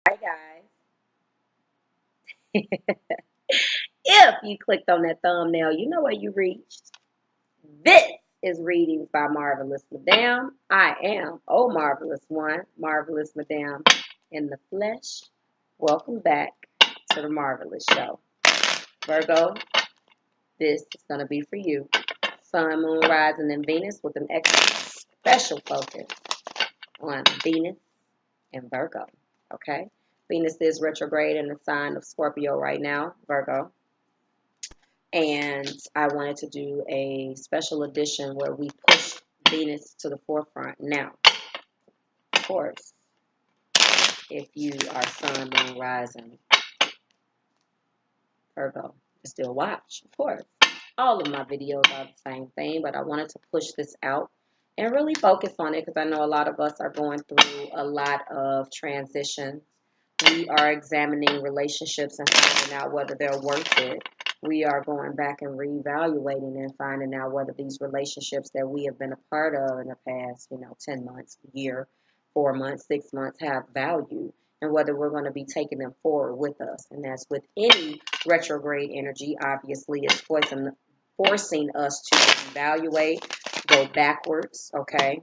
Hi guys. If you clicked on that thumbnail, you know where you reached. This is Readings by Marvelous Madame. I am Marvelous One, Marvelous Madame in the flesh. Welcome back to the Marvelous Show. Virgo, this is going to be for you. Sun, Moon, Rising, and Venus with an extra special focus on Venus and Virgo. Okay? Venus is retrograde in the sign of Scorpio right now, Virgo. And I wanted to do a special edition where we push Venus to the forefront. Now, of course, if you are Sun, Moon, Rising, Virgo, still watch, of course. All of my videos are the same thing, but I wanted to push this out and really focus on it because I know a lot of us are going through a lot of transitions. We are examining relationships and finding out whether they're worth it. We are going back and reevaluating and finding out whether these relationships that we have been a part of in the past, 10 months, year, 4 months, 6 months have value and whether we're going to be taking them forward with us. And that's with any retrograde energy, obviously, it's forcing us to evaluate, go backwards, okay?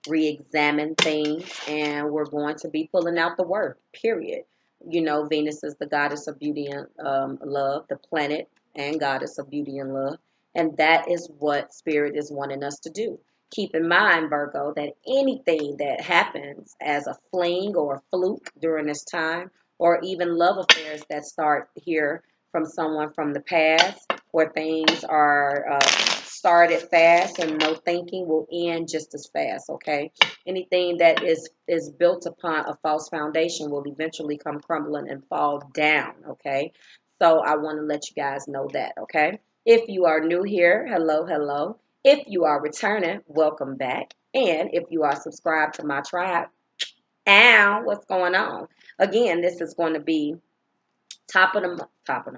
Re-examine things, and we're going to be pulling out the worth, period. Venus is the goddess of beauty and love, the planet and goddess of beauty and love, and that is what Spirit is wanting us to do. Keep in mind, Virgo, that anything that happens as a fling or a fluke during this time, or even love affairs that start here from someone from the past, where things are started fast and no thinking, will end just as fast, okay? Anything that is built upon a false foundation will eventually come crumbling and fall down, okay? So I want to let you guys know that, okay? If you are new here, hello, hello. If you are returning, welcome back. And if you are subscribed to my tribe, what's going on? Again, this is going to be top of the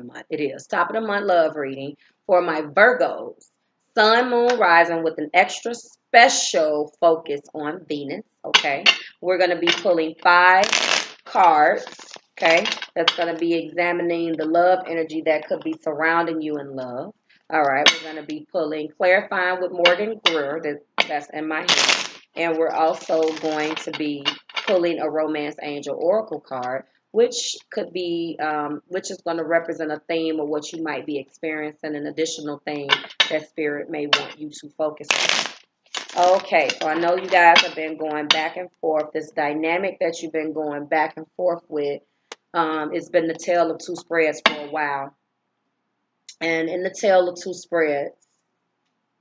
month. It is top of the month love reading for my Virgos. Sun, Moon, Rising with an extra special focus on Venus, okay? We're going to be pulling 5 cards, okay? That's going to be examining the love energy that could be surrounding you in love. All right, we're going to be pulling Clarifying with Morgan Greer, that's in my hand. And we're also going to be pulling a Romance Angel Oracle card, which could be, which is going to represent a theme of what you might be experiencing, an additional thing that Spirit may want you to focus on. Okay, so I know you guys have been going back and forth. This dynamic that you've been going back and forth with, it's been the tale of two spreads for a while. And in the tale of two spreads,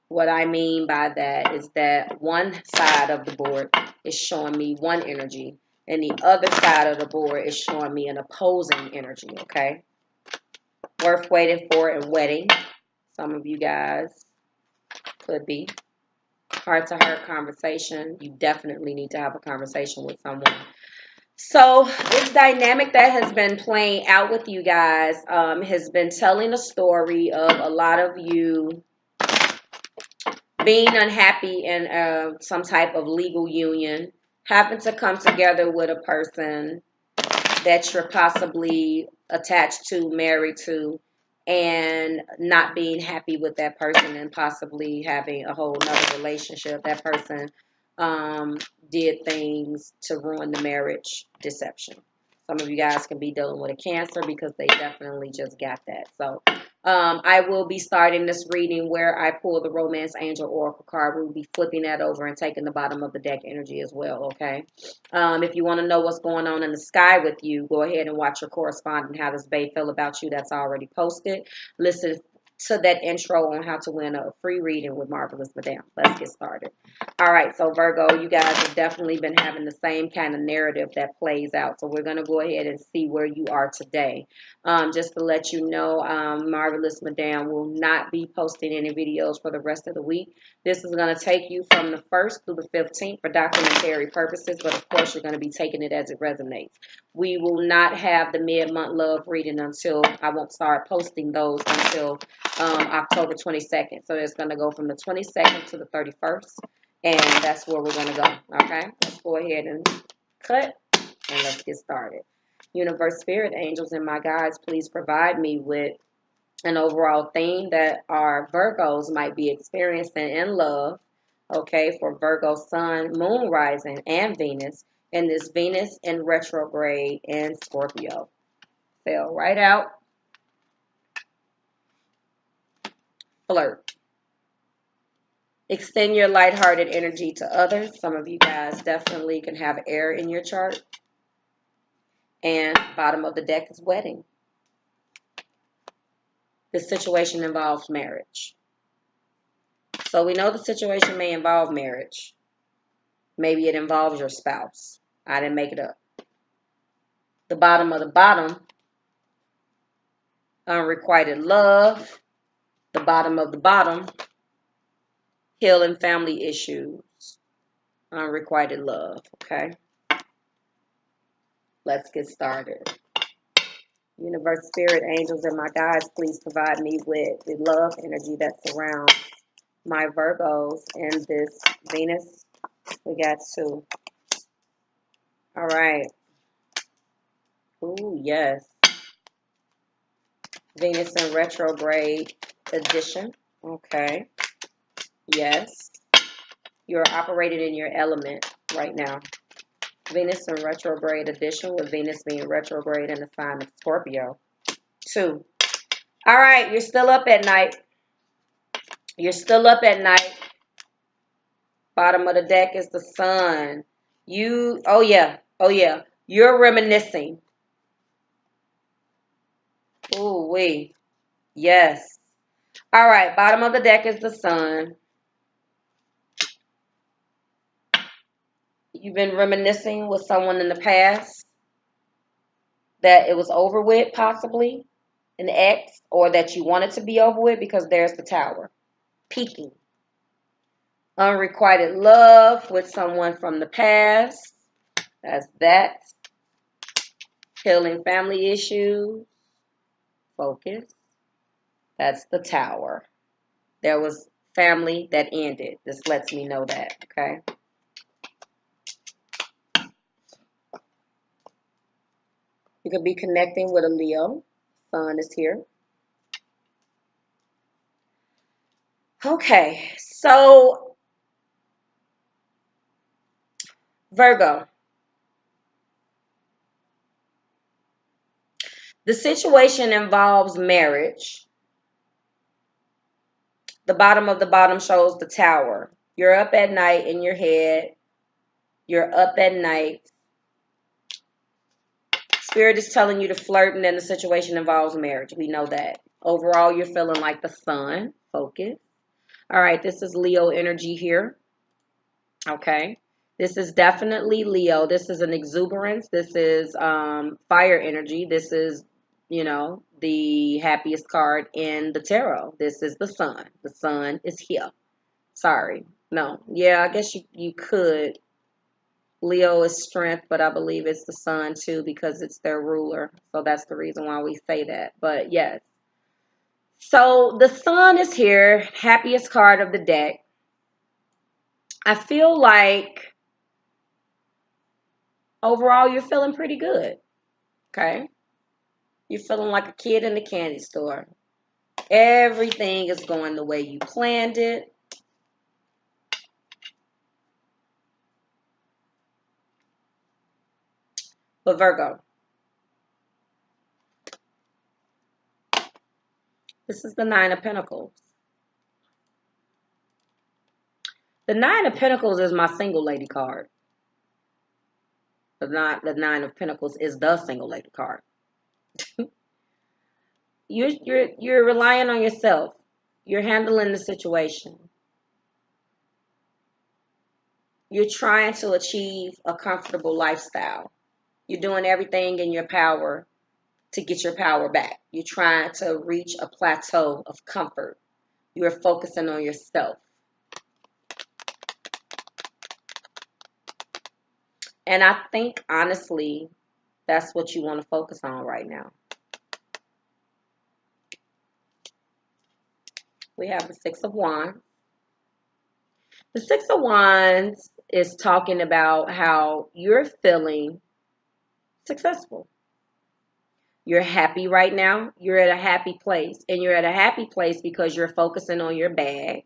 what I mean by that is that one side of the board is showing me one energy, and the other side of the board is showing me an opposing energy, okay? Worth waiting for and waiting. Some of you guys could be. Heart-to-heart conversation. You definitely need to have a conversation with someone. So this dynamic that has been playing out with you guys has been telling a story of a lot of you being unhappy in some type of legal union, having to come together with a person that you're possibly attached to, married to, and not being happy with that person and possibly having a whole nother relationship. That person did things to ruin the marriage, deception. Some of you guys can be dealing with a Cancer because they definitely just got that. So I will be starting this reading where I pull the Romance Angel Oracle card. We'll be flipping that over and taking the bottom of the deck energy as well, okay? If you want to know what's going on in the sky with you, go ahead and watch your correspondent, How Does Bae Feel About You? That's already posted. Listen to that intro on how to win a free reading with Marvelous Madame. Let's get started. All right, so Virgo, you guys have definitely been having the same kind of narrative that plays out. So we're going to go ahead and see where you are today. Just to let you know, Marvelous Madame will not be posting any videos for the rest of the week. This is going to take you from the 1st through the 15th for documentary purposes, but of course you're going to be taking it as it resonates. We will not have the mid-month love reading until, I won't start posting those until October 22nd. So it's going to go from the 22nd to the 31st, and that's where we're going to go, okay? Let's go ahead and cut And let's get started. Universe, spirit, angels, and my guides, please provide me with an overall theme that our Virgos might be experiencing in love, okay, for Virgo Sun, Moon rising, and Venus, and this Venus in retrograde in Scorpio. Fell right out. Flirt. Extend your lighthearted energy to others. Some of you guys definitely can have air in your chart. And bottom of the deck is wedding. This situation involves marriage. So we know the situation may involve marriage. Maybe it involves your spouse. I didn't make it up. The bottom of the bottom, unrequited love. The bottom of the bottom, healing family issues. Unrequited love, okay? Let's get started. Universe, spirit, angels, and my guides, please provide me with the love energy that surrounds my Virgos and this Venus. We got 2. All right. Ooh, yes. Venus in retrograde edition. Okay. Yes. You're operating in your element right now. Venus in retrograde edition, with Venus being retrograde in the sign of Scorpio. 2. All right. You're still up at night. You're still up at night. Bottom of the deck is the sun. Oh yeah. You're reminiscing. Ooh, wee. Yes. All right. Bottom of the deck is the sun. You've been reminiscing with someone in the past that it was over with, possibly an ex, or that you wanted to be over with, because there's the tower. Peaking. Unrequited love with someone from the past. That's that. Healing family issues. Focus. That's the tower. There was family that ended. This lets me know that, okay? You could be connecting with a Leo. Sun is here. Okay, so Virgo. The situation involves marriage. The bottom of the bottom shows the tower. You're up at night in your head. You're up at night. Spirit is telling you to flirt, and then the situation involves marriage. We know that. Overall, you're feeling like the sun. Focus. All right, this is Leo energy here. Okay. This is definitely Leo. This is an exuberance. This is fire energy. This is, the happiest card in the tarot. This is the sun. The sun is here. Sorry. No. Yeah, I guess you could. Leo is strength, but I believe it's the sun too, because it's their ruler. So that's the reason why we say that. But yes. So the sun is here. Happiest card of the deck. I feel like overall you're feeling pretty good. Okay. You're feeling like a kid in the candy store. Everything is going the way you planned it. But Virgo, this is the 9 of Pentacles. The 9 of Pentacles is my single lady card. The 9 of Pentacles is the single lady card. You're relying on yourself. You're handling the situation. You're trying to achieve a comfortable lifestyle. You're doing everything in your power to get your power back. You're trying to reach a plateau of comfort. You're focusing on yourself. And I think, honestly, that's what you want to focus on right now. We have the 6 of Wands. The 6 of Wands is talking about how you're feeling successful. You're happy right now. You're at a happy place. And you're at a happy place because you're focusing on your bag.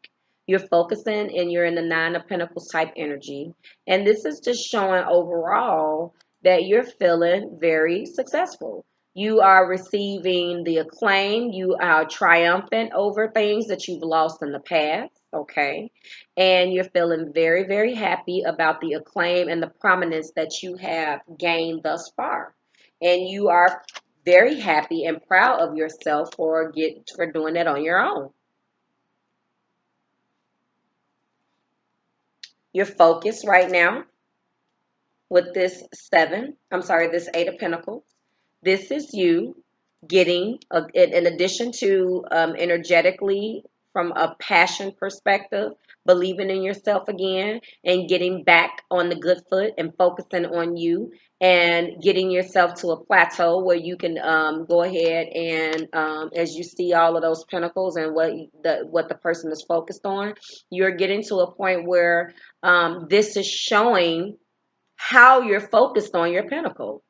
You're focusing and you're in the Nine of Pentacles type energy. And this is just showing overall that you're feeling very successful. You are receiving the acclaim. You are triumphant over things that you've lost in the past. Okay. And you're feeling very, very happy about the acclaim and the prominence that you have gained thus far. And you are very happy and proud of yourself for doing it on your own. You're focused right now with this this Eight of Pentacles. This is you getting, in addition to energetically from a passion perspective, believing in yourself again and getting back on the good foot and focusing on you and getting yourself to a plateau where you can go ahead and as you see all of those pentacles and what the person is focused on, you're getting to a point where this is showing how you're focused on your pentacle.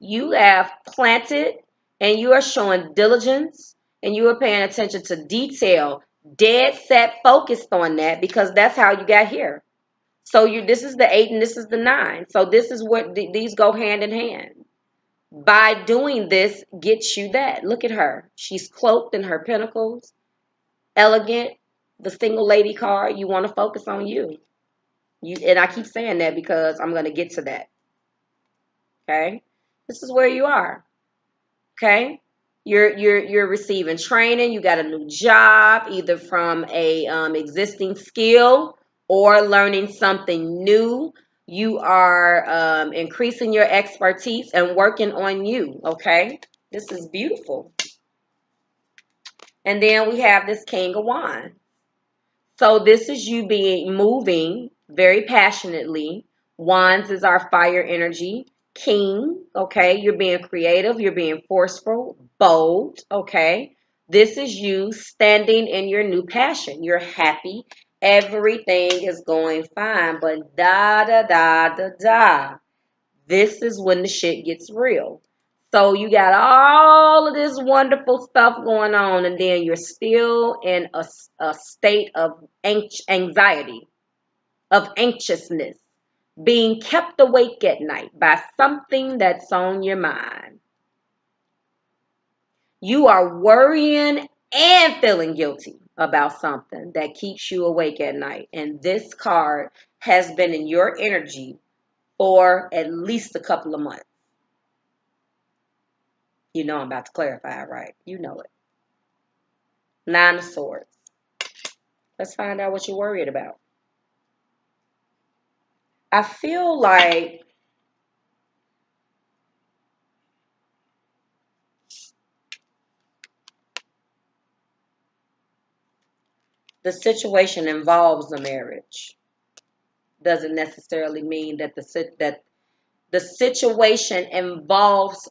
You have planted and you are showing diligence and you are paying attention to detail, dead set focused on that because that's how you got here. So this is the 8 and this is the 9. So this is what these go hand in hand. By doing this gets you that. Look at her. She's cloaked in her pentacles, elegant, the single lady card. You want to focus on you. And I keep saying that because I'm going to get to that. Okay? This is where you are. Okay? You're receiving training. You got a new job, either from a existing skill or learning something new. You are increasing your expertise and working on you. Okay? This is beautiful. And then we have this King of Wands. So this is you moving very passionately. Wands is our fire energy. King, okay? You're being creative. You're being forceful, bold, okay? This is you standing in your new passion. You're happy. Everything is going fine, but da. This is when the shit gets real. So you got all of this wonderful stuff going on, and then you're still in a state of anxiety, of anxiousness, being kept awake at night by something that's on your mind. You are worrying and feeling guilty about something that keeps you awake at night. And this card has been in your energy for at least a couple of months. You know I'm about to clarify, right? You know it. Nine of Swords. Let's find out what you're worried about. I feel like the situation involves a marriage. Doesn't necessarily mean that the situation involves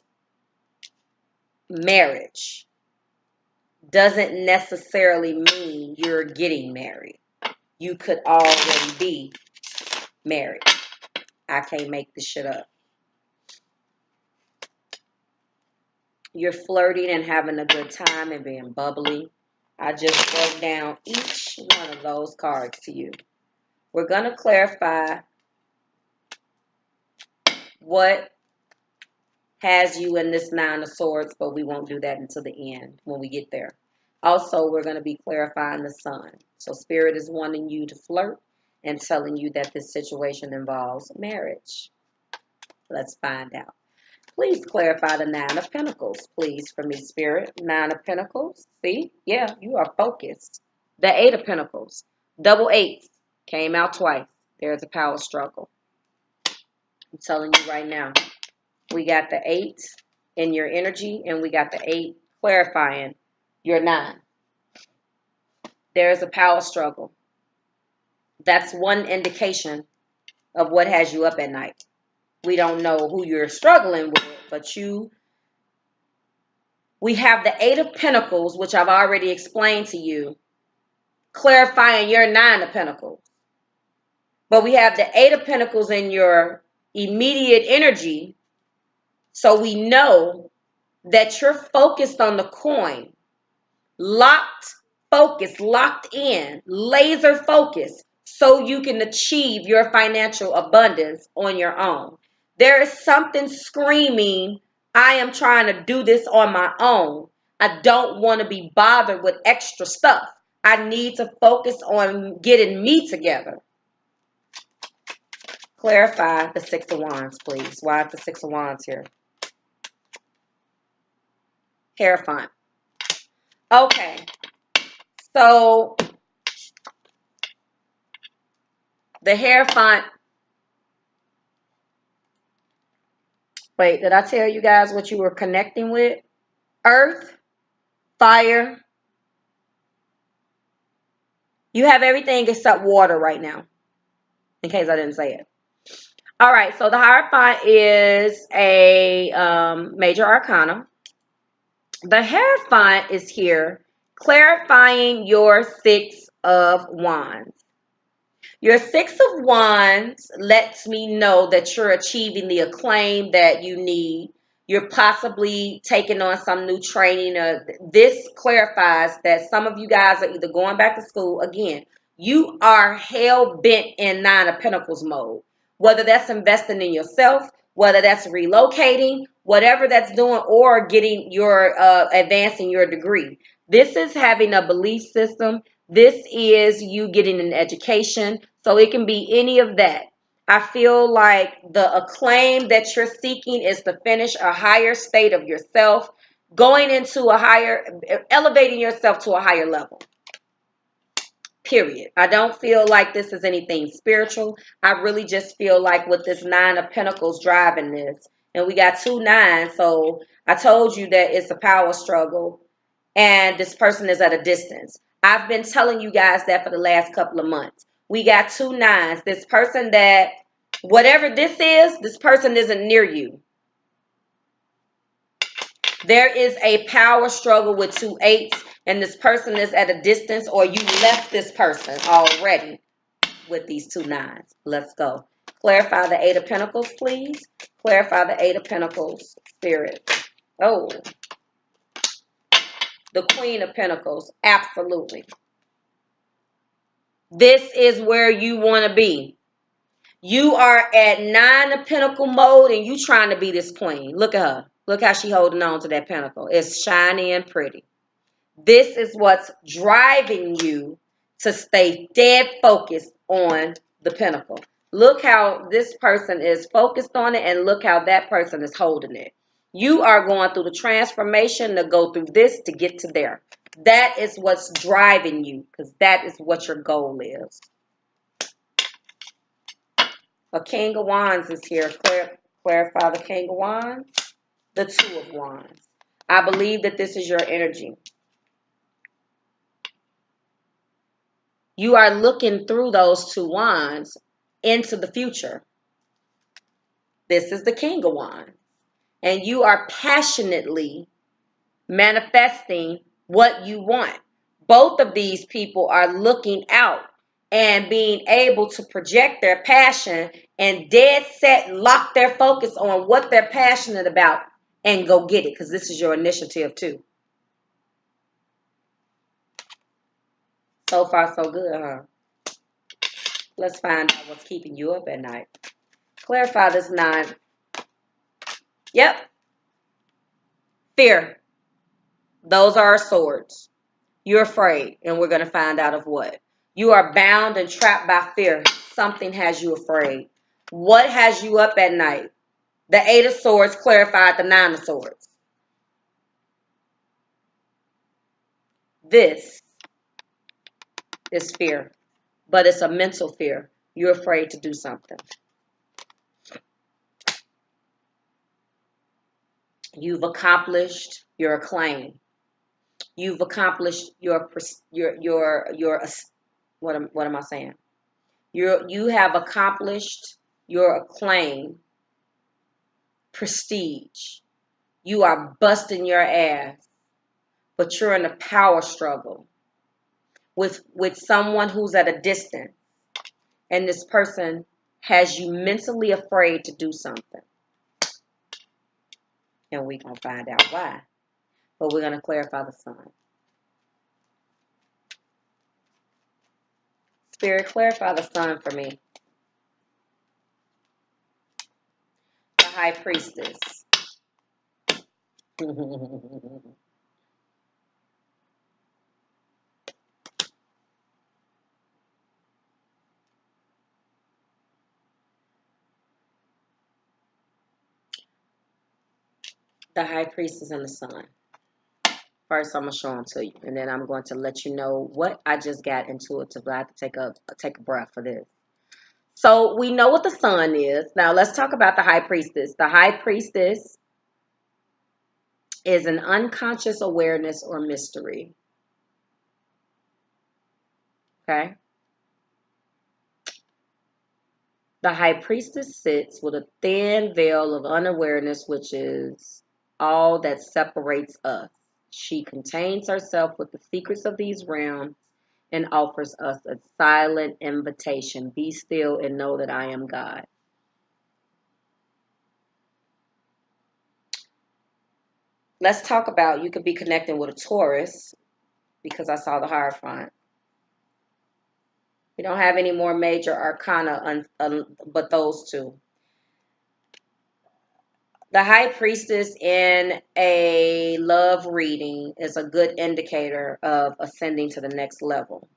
marriage. Doesn't necessarily mean you're getting married. You could already be married. I can't make this shit up. You're flirting and having a good time and being bubbly. I just broke down each one of those cards to you. We're going to clarify what has you in this Nine of Swords, but we won't do that until the end when we get there. Also, we're going to be clarifying the Sun. So Spirit is wanting you to flirt and telling you that this situation involves marriage. Let's find out. Please clarify the Nine of Pentacles, please, for me, Spirit. Nine of Pentacles. See? Yeah, you are focused. The Eight of Pentacles. Double eights. Came out twice. There's a power struggle. I'm telling you right now. We got the 8 in your energy, and we got the 8 clarifying your 9. There's a power struggle. That's one indication of what has you up at night. We don't know who you're struggling with, but we have the 8 of Pentacles, which I've already explained to you, clarifying your 9 of Pentacles. But we have the 8 of Pentacles in your immediate energy, So we know that you're focused on the coin, locked, focused, locked in, laser focused, so you can achieve your financial abundance on your own. There is something screaming, I am trying to do this on my own. I don't want to be bothered with extra stuff. I need to focus on getting me together. Clarify the Six of Wands, please. Why is the Six of Wands here? Hierophant. Okay. So the Hierophant. Wait, did I tell you guys what you were connecting with? Earth, fire. You have everything except water right now, in case I didn't say it. All right, so the Hierophant is a major arcana. The Hierophant is here clarifying your Six of Wands. Your Six of Wands lets me know that you're achieving the acclaim that you need. You're possibly taking on some new training. This clarifies that some of you guys are either going back to school. Again, you are hell-bent in Nine of Pentacles mode. Whether that's investing in yourself, whether that's relocating, whatever that's doing, or getting your advancing your degree. This is having a belief system. This is you getting an education. So it can be any of that. I feel like the acclaim that you're seeking is to finish a higher state of yourself, going into a higher, elevating yourself to a higher level. Period. I don't feel like this is anything spiritual. I really just feel like with this Nine of Pentacles driving this, and we got 2 9s, so I told you that it's a power struggle, and this person is at a distance. I've been telling you guys that for the last couple of months. We got 2 9s. This person that, whatever this is, this person isn't near you. There is a power struggle with 2 8s, and this person is at a distance, or you left this person already with these 2 9s. Let's go. Clarify the 8 of Pentacles, please. Clarify the 8 of Pentacles, Spirit. Oh, the Queen of Pentacles. Absolutely. This is where you want to be. You are at 9 of Pentacle mode, and you trying to be this queen. Look at her. Look how she holding on to that pentacle. It's shiny and pretty. This is what's driving you to stay dead focused on the pentacle. Look how this person is focused on it, and look how that person is holding it. You are going through the transformation to go through this to get to there. That is what's driving you, because that is what your goal is. A King of Wands is here. Clarify the King of Wands. The Two of Wands. I believe that this is your energy. You are looking through those 2 wands into the future. This is the King of Wands. And you are passionately manifesting what you want. Both of these people are looking out and being able to project their passion and dead set lock their focus on what they're passionate about and go get it, because this is your initiative too. So far so good, huh? Let's find out what's keeping you up at night. Clarify this 9. Yep. Fear. Those are our swords. You're afraid, and we're going to find out of what. You are bound and trapped by fear. Something has you afraid. What has you up at night? The 8 of Swords clarified the 9 of Swords. This is fear, but it's a mental fear. You're afraid to do something. You've accomplished your acclaim. You've accomplished your what am I saying? You have accomplished your acclaim, prestige. You are busting your ass, but you're in a power struggle with someone who's at a distance, and this person has you mentally afraid to do something. And we're going to find out why. But we're going to clarify the sun. Spirit, clarify the sun for me. The High Priestess. The High Priestess and the sun. First, I'm going to show them to you. And then I'm going to let you know what I just got intuitive. I have to take a breath for this. So we know what the sun is. Now let's talk about the High Priestess. The High Priestess is an unconscious awareness or mystery. Okay? The High Priestess sits with a thin veil of unawareness, which is all that separates us. She contains herself with the secrets of these realms and offers us a silent invitation. Be still and know that I am God. Let's talk about, you could be connecting with a Taurus because I saw the Hierophant. We don't have any more major arcana but those two. The High Priestess in a love reading is a good indicator of ascending to the next level.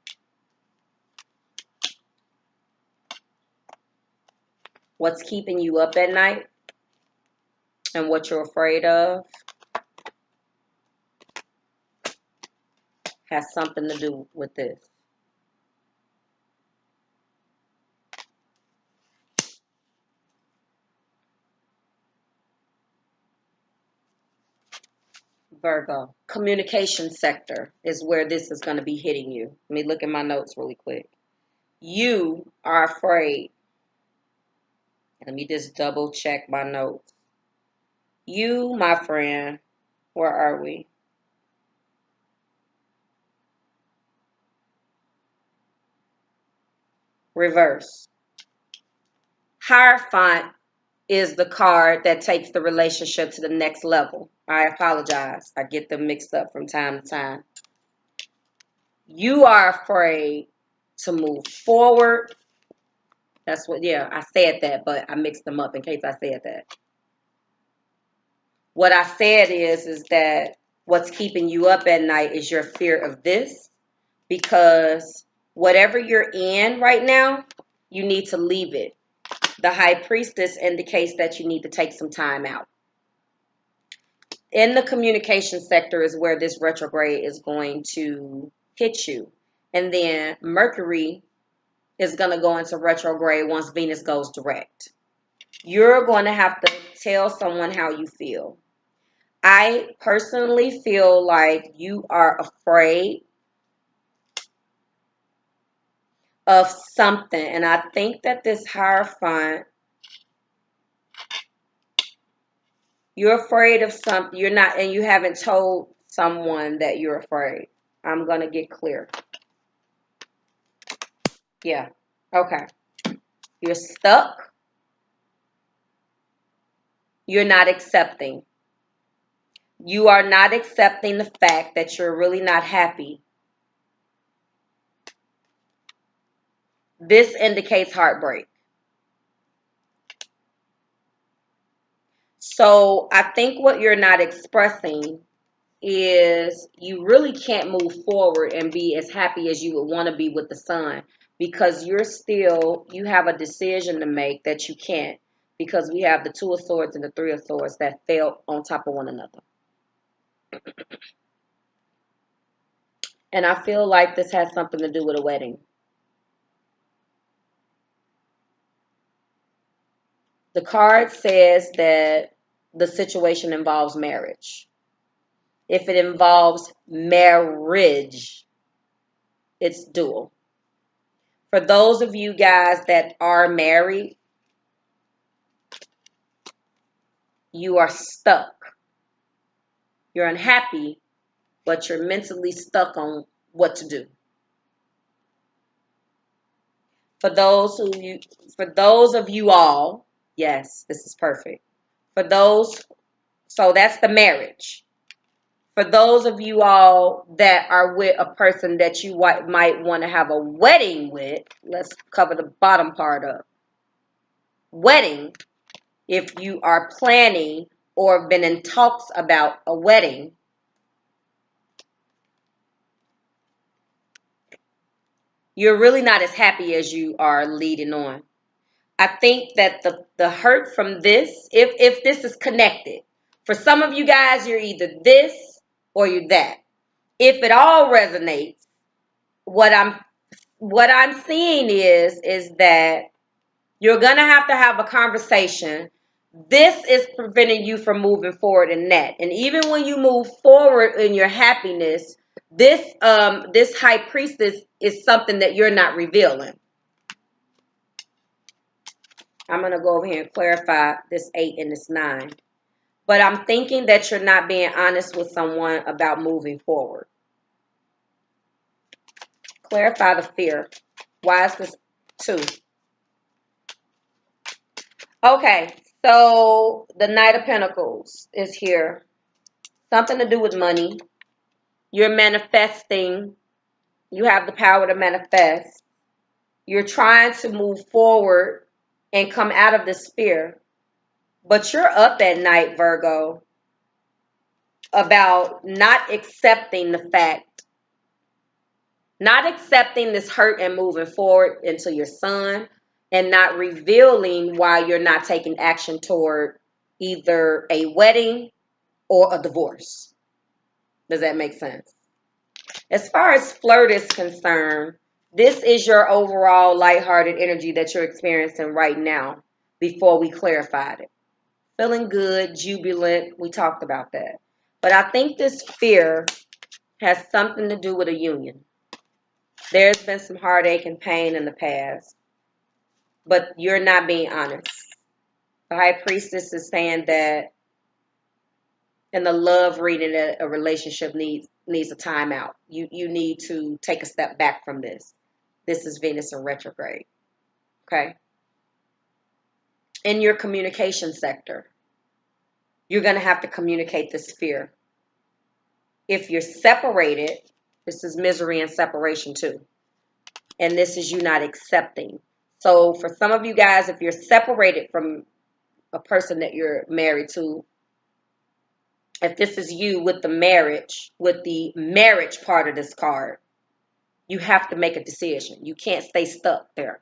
What's keeping you up at night and what you're afraid of has something to do with this. Virgo, communication sector is where this is going to be hitting you. Let me look at my notes really quick. You are afraid. Let me just double check my notes. You, my friend, where are we? Reverse. Hierophant is the card that takes the relationship to the next level. I apologize. I get them mixed up from time to time. You are afraid to move forward. That's what, yeah, I said that, but I mixed them up in case I said that. What I said is that what's keeping you up at night is your fear of this, because whatever you're in right now, you need to leave it. The High Priestess indicates that you need to take some time out. In the communication sector is where this retrograde is going to hit you. And then Mercury is going to go into retrograde once Venus goes direct. You're going to have to tell someone how you feel. I personally feel like you are afraid of something. And I think that this Hierophant, you're afraid of something. You're not, and you haven't told someone that you're afraid. I'm going to get clear. Yeah. Okay. You're stuck. You're not accepting. You are not accepting the fact that you're really not happy. This indicates heartbreak. So I think what you're not expressing is you really can't move forward and be as happy as you would want to be with the sun, because you have a decision to make that you can't, because we have the Two of Swords and the Three of Swords that fell on top of one another. And I feel like this has something to do with a wedding. The card says that the situation involves marriage. If it involves marriage, it's dual. For those of you guys that are married, you are stuck. You're unhappy, but you're mentally stuck on what to do. For those of you all, yes, this is perfect. For those, So that's the marriage. For those of you all that are with a person that you might want to have a wedding with, let's cover the bottom part up. Wedding, if you are planning or have been in talks about a wedding, you're really not as happy as you are leading on. I think that the hurt from this, if this is connected, for some of you guys, you're either this or you're that. If it all resonates, what I'm seeing is that you're gonna have a conversation. This is preventing you from moving forward in that. And even when you move forward in your happiness, this high priestess is something that you're not revealing. I'm gonna go over here and clarify this 8 and this 9. But I'm thinking that you're not being honest with someone about moving forward. Clarify the fear. Why is this 2? Okay, so the Knight of Pentacles is here. Something to do with money. You're manifesting. You have the power to manifest. You're trying to move forward and come out of this fear. But you're up at night, Virgo, about not accepting the fact, not accepting this hurt and moving forward into your son, and not revealing why you're not taking action toward either a wedding or a divorce. Does that make sense? As far as flirt is concerned, this is your overall lighthearted energy that you're experiencing right now before we clarified it. Feeling good, jubilant, we talked about that. But I think this fear has something to do with a union. There's been some heartache and pain in the past, but you're not being honest. The High Priestess is saying that in the love reading that a relationship needs a timeout. You need to take a step back from this. This is Venus in retrograde. Okay? In your communication sector, you're going to have to communicate this fear. If you're separated, this is misery and separation too. And this is you not accepting. So for some of you guys, if you're separated from a person that you're married to, if this is you with the marriage part of this card, you have to make a decision. You can't stay stuck there.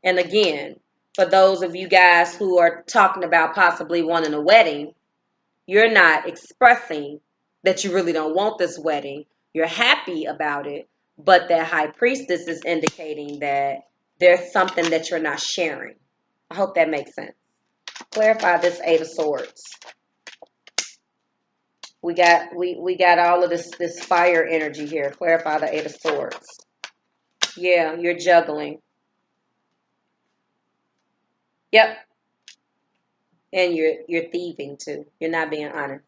And again, for those of you guys who are talking about possibly wanting a wedding, you're not expressing that you really don't want this wedding. You're happy about it, but that High Priestess is indicating that there's something that you're not sharing. I hope that makes sense. Clarify this 8 of Swords. We got all of this fire energy here. Clarify the 8 of Swords. Yeah, you're juggling. Yep. And you're thieving too. You're not being honest.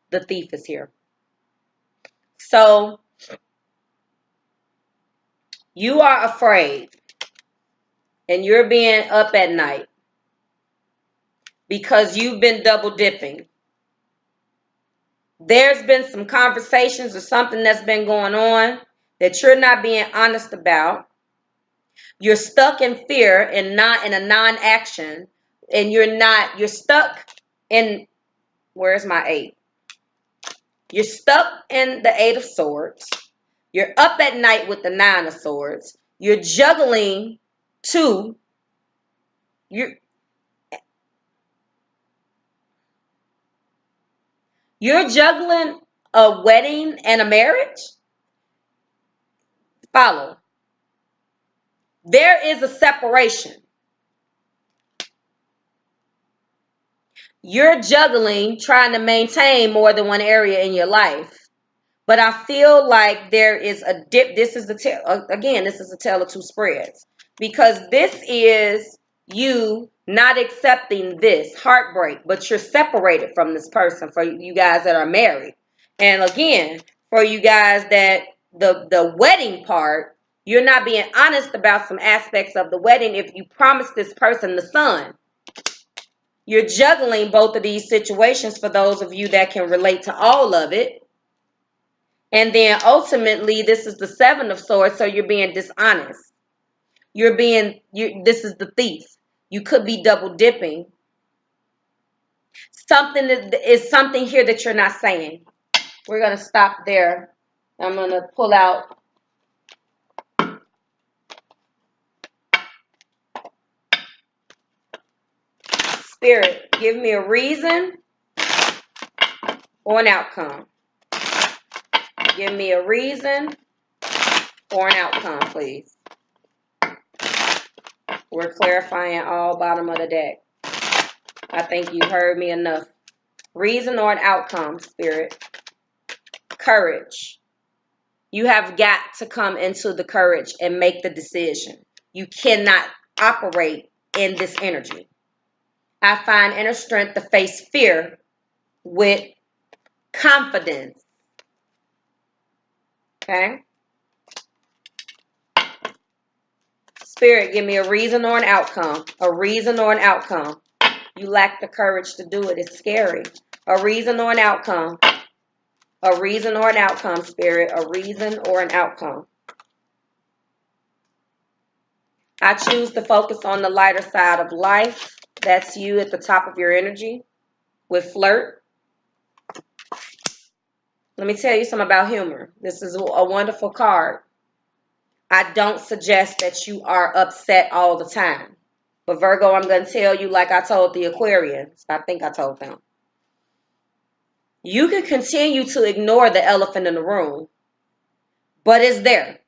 The thief is here. So you are afraid and you're being up at night because you've been double dipping. There's been some conversations or something that's been going on that you're not being honest about. You're stuck in fear and not in a non-action, and you're stuck in, where's my 8? You're stuck in the 8 of Swords. You're up at night with the 9 of Swords. You're juggling 2. You're juggling a wedding and a marriage. Follow. There is a separation. You're juggling, trying to maintain more than one area in your life. But I feel like there is a dip. This is this is a tale of two spreads. Because this is you not accepting this heartbreak, but you're separated from this person for you guys that are married. And again, for you guys that the wedding part, you're not being honest about some aspects of the wedding if you promise this person the son. You're juggling both of these situations for those of you that can relate to all of it. And then ultimately, this is the Seven of Swords, so you're being dishonest. This is the thief. You could be double dipping. Something is something here that you're not saying. We're going to stop there. I'm going to pull out Spirit. Give me a reason or an outcome. Give me a reason or an outcome, please. We're clarifying all bottom of the deck. I think you heard me enough. Reason or an outcome, Spirit. Courage. You have got to come into the courage and make the decision. You cannot operate in this energy. I find inner strength to face fear with confidence. Okay? Spirit, give me a reason or an outcome. A reason or an outcome. You lack the courage to do it. It's scary. A reason or an outcome. A reason or an outcome, Spirit. A reason or an outcome. I choose to focus on the lighter side of life. That's you at the top of your energy with flirt. Let me tell you something about humor. This is a wonderful card. I don't suggest that you are upset all the time. But Virgo, I'm going to tell you like I told the Aquarians. I think I told them. You can continue to ignore the elephant in the room, but it's there.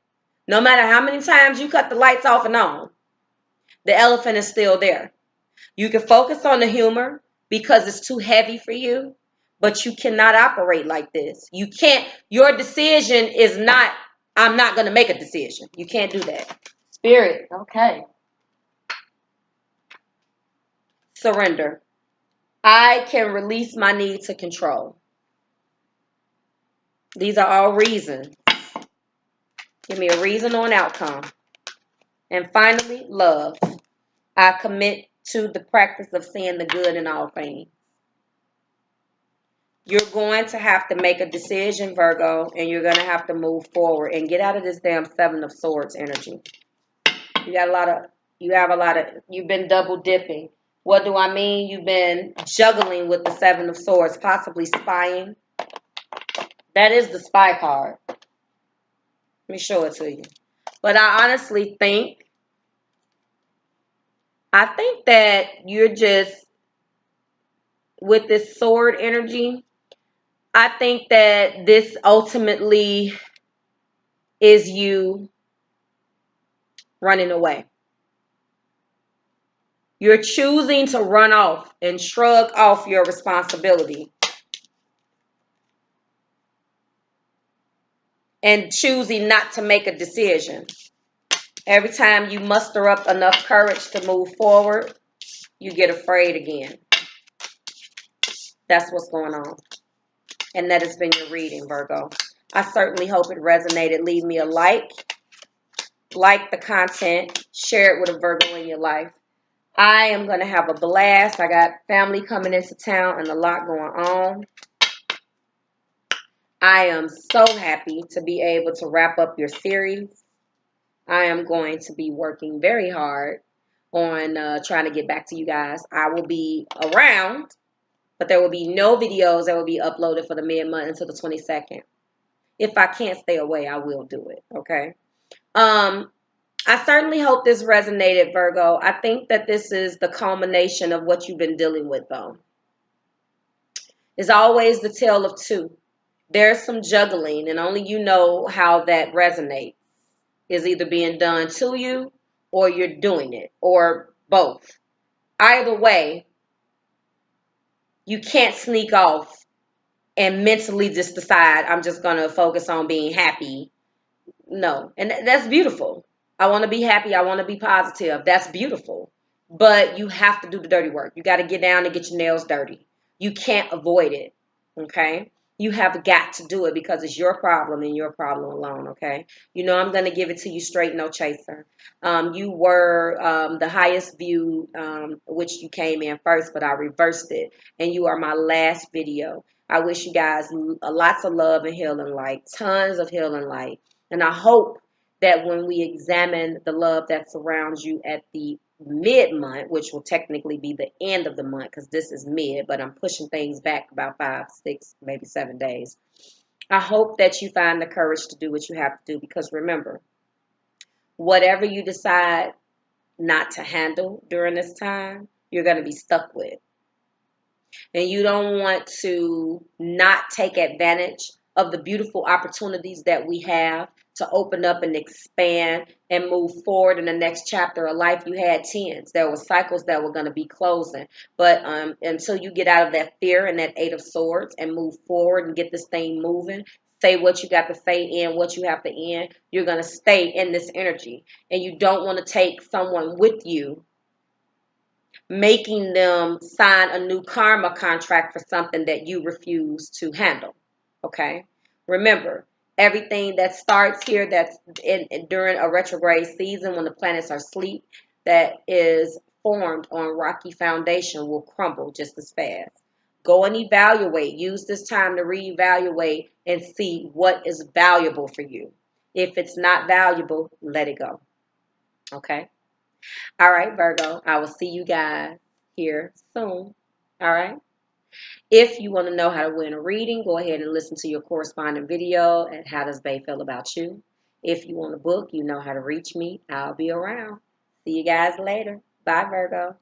No matter how many times you cut the lights off and on, the elephant is still there. You can focus on the humor because it's too heavy for you, but you cannot operate like this. You can't. Your decision is not, I'm not going to make a decision. You can't do that. Spirit, okay. Surrender. I can release my need to control. These are all reasons. Give me a reason or an outcome. And finally, love. I commit to the practice of seeing the good in all things. You're going to have to make a decision, Virgo, and you're going to have to move forward and get out of this damn Seven of Swords energy. You've been double dipping. What do I mean? You've been juggling with the Seven of Swords, possibly spying. That is the spy card. Let me show it to you. But I honestly think that you're just, with this sword energy, I think that this ultimately is you running away. You're choosing to run off and shrug off your responsibility. And choosing not to make a decision. Every time you muster up enough courage to move forward, you get afraid again. That's what's going on. And that has been your reading, Virgo. I certainly hope it resonated. Leave me a like the content, share it with a Virgo in your life. I am going to have a blast. I got family coming into town and a lot going on. I am so happy to be able to wrap up your series. I am going to be working very hard on trying to get back to you guys. I will be around, but there will be no videos that will be uploaded for the mid-month until the 22nd. If I can't stay away, I will do it, okay? I certainly hope this resonated, Virgo. I think that this is the culmination of what you've been dealing with, though. It's always the tale of two. There's some juggling, and only you know how that resonates. Is either being done to you or you're doing it, or both. Either way, you can't sneak off and mentally just decide, I'm just going to focus on being happy. No. And that's beautiful. I want to be happy. I want to be positive. That's beautiful. But you have to do the dirty work. You got to get down and get your nails dirty. You can't avoid it. Okay? You have got to do it because it's your problem and your problem alone, okay? You know, I'm going to give it to you straight, no chaser. You were the highest viewed, which you came in first, but I reversed it. And you are my last video. I wish you guys lots of love and healing light, tons of healing light. And I hope that when we examine the love that surrounds you at the mid-month, which will technically be the end of the month because this is mid, but I'm pushing things back about 5, 6, maybe 7 days. I hope that you find the courage to do what you have to do, because remember, whatever you decide not to handle during this time, you're going to be stuck with. And you don't want to not take advantage of the beautiful opportunities that we have to open up and expand and move forward in the next chapter of life. You had tens. There were cycles that were going to be closing. But until you get out of that fear and that Eight of Swords and move forward and get this thing moving, say what you got to say, end what you have to end, you're going to stay in this energy. And you don't want to take someone with you, making them sign a new karma contract for something that you refuse to handle. Okay? Remember, everything that starts here that's during a retrograde season when the planets are asleep, that is formed on rocky foundation, will crumble just as fast. Go and evaluate. Use this time to reevaluate and see what is valuable for you. If it's not valuable, let it go. Okay? All right, Virgo, I will see you guys here soon. All right. If you want to know how to win a reading, go ahead and listen to your corresponding video at How Does Bay Feel About You. If you want a book, you know how to reach me. I'll be around. See you guys later. Bye, Virgo.